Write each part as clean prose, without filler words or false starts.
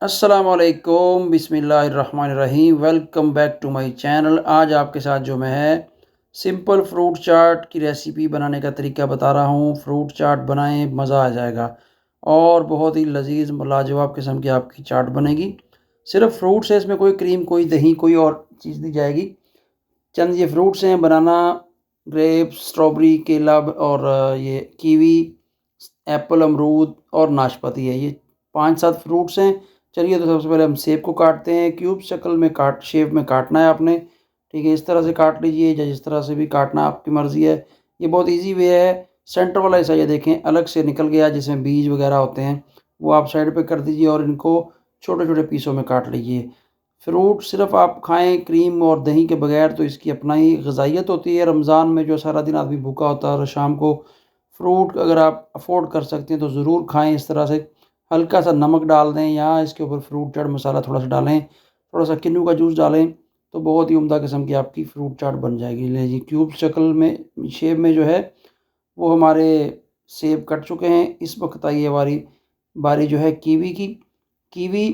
अस्सलामुअलैकुम बिस्मिल्लाहिर्रहमानिर्रहीम। Welcome back to my channel. आज आपके साथ जो मैं है सिंपल फ्रूट चाट की रेसिपी बनाने का तरीका बता रहा हूँ। फ्रूट चाट बनाएं, मज़ा आ जाएगा और बहुत ही लजीज लाजवाब किस्म की आपकी चाट बनेगी। सिर्फ फ्रूट्स है, इसमें कोई क्रीम, कोई दही, कोई और चीज़ नहीं जाएगी। चंद ये फ्रूट्स हैं: बनाना, ग्रेप्स, स्ट्रॉबेरी, केला और ये कीवी, एप्पल, अमरूद और नाशपाती है। ये 5-7 फ्रूट्स हैं। चलिए, तो सबसे पहले हम सेब को काटते हैं। क्यूब शक्ल में शेप में काटना है आपने। ठीक है, इस तरह से काट लीजिए या जिस तरह से भी काटना आपकी मर्ज़ी है। ये बहुत ईजी वे है। सेंटर वाला हिस्सा ये देखें अलग से निकल गया, जिसमें बीज वगैरह होते हैं, वो आप साइड पे कर दीजिए और इनको छोटे छोटे पीसों में काट लीजिए। फ्रूट सिर्फ आप खाएं क्रीम और दही के बगैर तो इसकी अपना ही गज़ाइयत होती है। रमज़ान में जो सारा दिन आदमी भूखा होता है और शाम को फ्रूट अगर आप अफोर्ड कर सकते हैं तो ज़रूर खाएं। इस तरह से हल्का सा नमक डाल दें या इसके ऊपर फ्रूट चाट मसाला थोड़ा सा डालें, थोड़ा सा किन्नू का जूस डालें, तो बहुत ही उम्दा किस्म की आपकी फ्रूट चाट बन जाएगी। ले जी, क्यूब शक्ल में शेप में जो है वो हमारे सेब कट चुके हैं। इस वक्त आई है बारी बारी जो है कीवी की। कीवी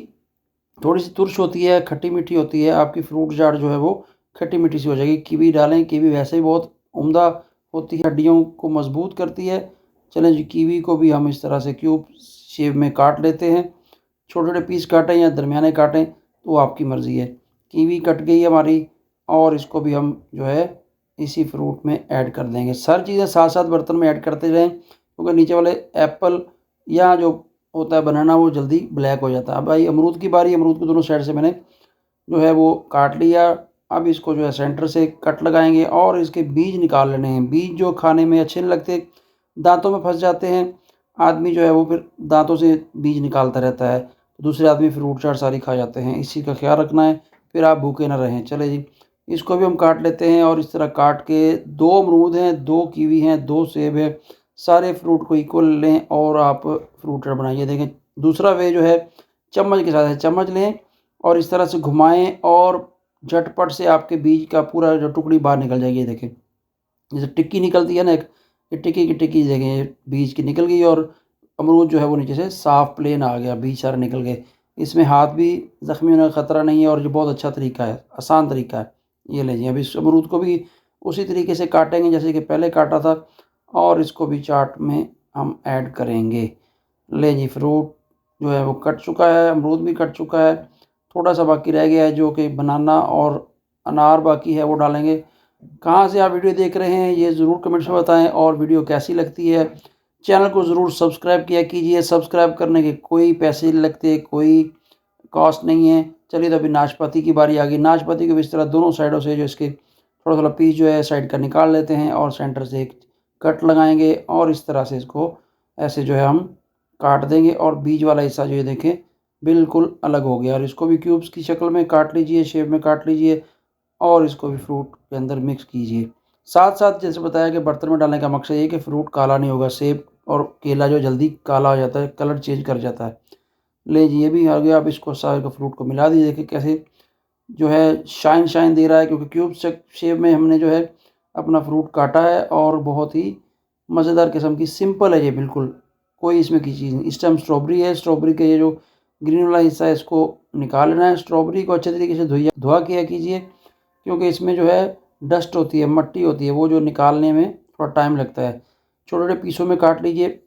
थोड़ी सी तुर्श होती है, खट्टी मीठी होती है। आपकी फ्रूट चाट जो है वो खट्टी मीठी सी हो जाएगी। कीवी डालें, कीवी वैसे ही बहुत उम्दा होती है, हड्डियों को मजबूत करती है। चलें जी, कीवी को भी हम इस तरह से क्यूब शेप में काट लेते हैं। छोटे छोटे पीस काटें या दरमियाने काटें तो आपकी मर्ज़ी है। कीवी कट गई हमारी और इसको भी हम जो है इसी फ्रूट में ऐड कर देंगे। सारी चीज़ें साथ साथ बर्तन में ऐड करते रहें, क्योंकि नीचे वाले एप्पल या जो होता है बनाना वो जल्दी ब्लैक हो जाता है। अब भाई अमरूद की बारी। अमरूद को दोनों साइड से मैंने जो है वो काट लिया। अब इसको जो है सेंटर से कट लगाएंगे और इसके बीज निकाल लेने हैं। बीज जो खाने में अच्छे नहीं लगते, दांतों में फंस जाते हैं, आदमी जो है वो फिर दांतों से बीज निकालता रहता है, तो दूसरे आदमी फ्रूट चाट सारी खा जाते हैं। इस चीज़ का ख्याल रखना है, फिर आप भूखे ना रहें। चले जी, इसको भी हम काट लेते हैं और इस तरह काट के 2 अमरूद हैं, 2 कीवी हैं, 2 सेब है, सारे फ्रूट को इक्वल लें और आप फ्रूट चाट बनाइए। देखें, दूसरा वे जो है चम्मच के साथ है। चम्मच लें और इस तरह से घुमाएं और झटपट से आपके बीज का पूरा जो टुकड़ी बाहर निकल जाएगी। ये देखें, जैसे टिक्की निकलती है ना एक, ये टिक्की की टिक्की देखें बीज की निकल गई और अमरूद जो है वो नीचे से साफ प्लेन आ गया, बीज सारे निकल गए। इसमें हाथ भी ज़ख्मी होने का ख़तरा नहीं है और ये बहुत अच्छा तरीका है, आसान तरीका है। ये लीजिए, अब इस अमरूद को भी उसी तरीके से काटेंगे जैसे कि पहले काटा था और इसको भी चाट में हम ऐड करेंगे। ले जी, फ्रूट जो है वो कट चुका है, अमरूद भी कट चुका है। थोड़ा सा बाकी रह गया है जो कि बनाना और अनार बाकी है, वो डालेंगे। कहाँ से आप वीडियो देख रहे हैं ये ज़रूर कमेंट्स में बताएं और वीडियो कैसी लगती है। चैनल को ज़रूर सब्सक्राइब किया कीजिए। सब्सक्राइब करने के कोई पैसे नहीं लगते, कोई कॉस्ट नहीं है। चलिए, तो अभी नाशपाती की बारी आ गई। नाशपाती को इस तरह दोनों साइडों से जो इसके थोड़ा थोड़ा पीस जो है साइड का निकाल लेते हैं और सेंटर से एक कट लगाएंगे और इस तरह से इसको ऐसे जो है हम काट देंगे और बीज वाला हिस्सा जो ये देखें बिल्कुल अलग हो गया। और इसको भी क्यूब्स की शक्ल में काट लीजिए, शेप में काट लीजिए और इसको भी फ्रूट के अंदर मिक्स कीजिए। साथ साथ जैसे बताया कि बर्तन में डालने का मकसद ये है कि फ्रूट काला नहीं होगा। सेब और केला जो जल्दी काला हो जाता है, कलर चेंज कर जाता है। ले जी, ये भी आ गया। अब इसको सारे का फ्रूट को मिला दीजिए। देखिए कैसे जो है शाइन शाइन दे रहा है, क्योंकि क्यूब शेप में हमने जो है अपना फ्रूट काटा है और बहुत ही मज़ेदार किस्म की सिंपल है ये बिल्कुल, कोई इसमें की चीज़ नहीं। इस टाइम स्ट्रॉबेरी है, स्ट्रॉबेरी का ये जो ग्रीन वाला हिस्सा है इसको निकाल लेना है। स्ट्रॉबेरी को अच्छे तरीके से धुआ किया कीजिए, क्योंकि इसमें जो है डस्ट होती है, मट्टी होती है, वो जो निकालने में थोड़ा टाइम लगता है। छोटे छोटे पीसों में काट लीजिए।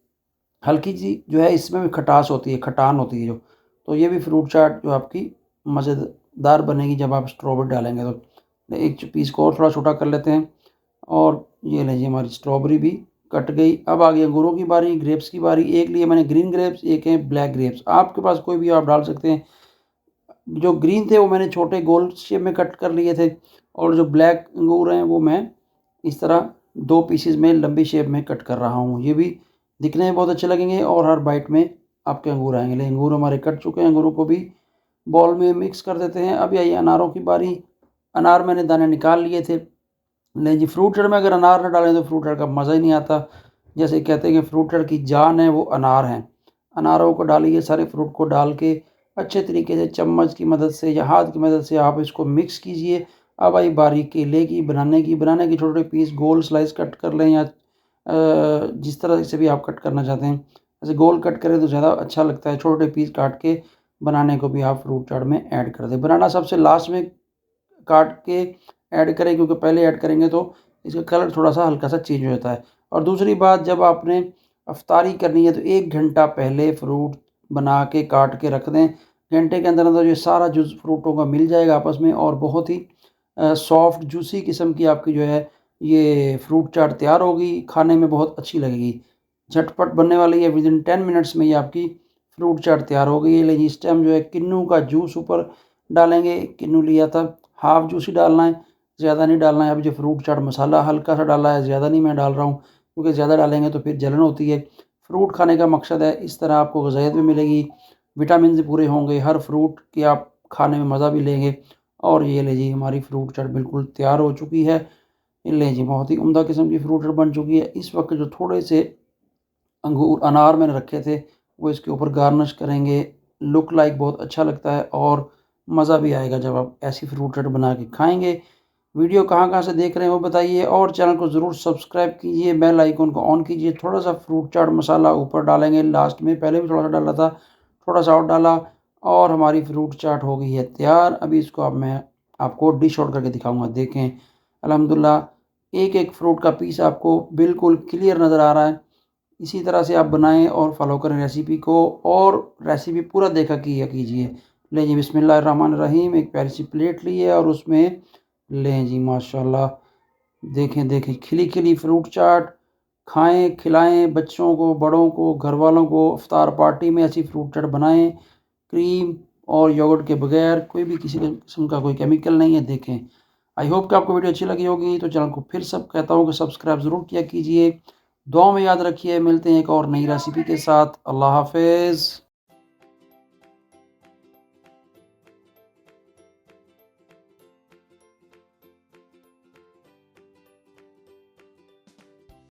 हल्की सी जो है इसमें भी खटास होती है, खटान होती है जो, तो ये भी फ्रूट चाट जो आपकी मज़ेदार बनेगी जब आप स्ट्रॉबेरी डालेंगे। तो एक पीस को और थोड़ा छोटा कर लेते हैं और ये लीजिए, हमारी स्ट्रॉबेरी भी कट गई। अब आ गई अंगूरों की बारी, ग्रेप्स की बारी। एक लिए मैंने ग्रीन ग्रेप्स, एक है ब्लैक ग्रेप्स। आपके पास कोई भी आप डाल सकते हैं। जो ग्रीन थे वो मैंने छोटे गोल शेप में कट कर लिए थे और जो ब्लैक अंगूर हैं वो मैं इस तरह 2 पीसेस में लंबी शेप में कट कर रहा हूँ। ये भी दिखने में बहुत अच्छे लगेंगे और हर बाइट में आपके अंगूर आएंगे। लेकिन अंगूर हमारे कट चुके हैं, अंगूरों को भी बॉल में मिक्स कर देते हैं। अब आइए अनारों की बारी। अनार मैंने दाने निकाल लिए थे। नहीं जी, फ्रूट चाट में अगर अनार न डालें तो फ्रूट चाट का मज़ा ही नहीं आता। जैसे कहते हैं कि फ्रूट चाट की जान है वो अनार हैं। अनारों को डालिए, सारे फ्रूट को डाल के अच्छे तरीके से चम्मच की मदद से या हाथ की मदद से आप इसको मिक्स कीजिए। अब आई बारी केले की बनाने की छोटे छोटे पीस गोल स्लाइस कट कर लें या जिस तरह से भी आप कट करना चाहते हैं। ऐसे गोल कट करें तो ज़्यादा अच्छा लगता है। छोटे छोटे पीस काट के बनाने को भी आप फ्रूट चाट में ऐड कर दें। बनाना सबसे लास्ट में काट के ऐड करें, क्योंकि पहले ऐड करेंगे तो इसका कलर थोड़ा सा हल्का सा चेंज हो जाता है। और दूसरी बात, जब आपने अफ्तारी करनी है तो 1 घंटा पहले फ्रूट बना के काट के रख दें। घंटे के अंदर अंदर ये सारा जूस फ्रूटों का मिल जाएगा आपस में, और बहुत ही सॉफ्ट जूसी किस्म की आपकी जो है ये फ्रूट चाट तैयार होगी। खाने में बहुत अच्छी लगेगी, झटपट बनने वाली है। विदिन 10 मिनट्स में ये आपकी फ्रूट चाट तैयार हो गई है। लेकिन इस टाइम जो है किन्नू का जूस ऊपर डालेंगे। किन्नू लिया था, हाफ जूस ही डालना है, ज़्यादा नहीं डालना है। अभी जो फ्रूट चाट मसाला हल्का सा डाला है, ज़्यादा नहीं मैं डाल रहा हूँ, क्योंकि ज़्यादा डालेंगे तो फिर जलन होती है। फ्रूट खाने का मकसद है, इस तरह आपको ग़िज़ाइयत भी मिलेगी, विटामिन भी पूरे होंगे, हर फ्रूट के आप खाने में मज़ा भी लेंगे। और ये लीजिए हमारी फ्रूट चाट बिल्कुल तैयार हो चुकी है। ले जी, बहुत ही उम्दा किस्म की फ्रूट चाट बन चुकी है। इस वक्त जो थोड़े से अंगूर अनार मैंने रखे थे वो इसके ऊपर गार्निश करेंगे। लुक लाइक बहुत अच्छा लगता है और मज़ा भी आएगा जब आप ऐसी फ्रूट चाट बना के खाएंगे। वीडियो कहाँ से देख रहे हैं वो बताइए, और चैनल को ज़रूर सब्सक्राइब कीजिए, बेल आइकन को ऑन कीजिए। थोड़ा सा फ्रूट चाट मसाला ऊपर डालेंगे लास्ट में, पहले भी थोड़ा सा डाला था, थोड़ा सा और डाला, और हमारी फ्रूट चाट हो गई है तैयार। अभी इसको अब मैं आपको डिश आउट करके दिखाऊंगा। देखें, अल्हम्दुलिल्लाह एक एक फ्रूट का पीस आपको बिल्कुल क्लियर नज़र आ रहा है। इसी तरह से आप बनाएं और फॉलो करें रेसिपी को, और रेसिपी पूरा देखा किया कीजिए। लें जी, बिस्मिल्लाहिर्रहमानिर्रहीम। एक प्यारी सी प्लेट ली है और उसमें लें जी माशाल्लाह, देखें देखें खिली खिली फ्रूट चाट। खाएं, खिलाएं बच्चों को, बड़ों को, घर वालों को। इफ्तार पार्टी में ऐसी फ्रूट चाट बनाएं, क्रीम और योगर्ट के बगैर, कोई भी किसी किस्म का कोई केमिकल नहीं है। देखें, आई होप कि आपको वीडियो अच्छी लगी होगी। तो चैनल को फिर सब कहता हूँ कि सब्सक्राइब ज़रूर किया कीजिए। दुआ में याद रखिए, मिलते हैं एक और नई रेसिपी के साथ। अल्लाह हाफिज़।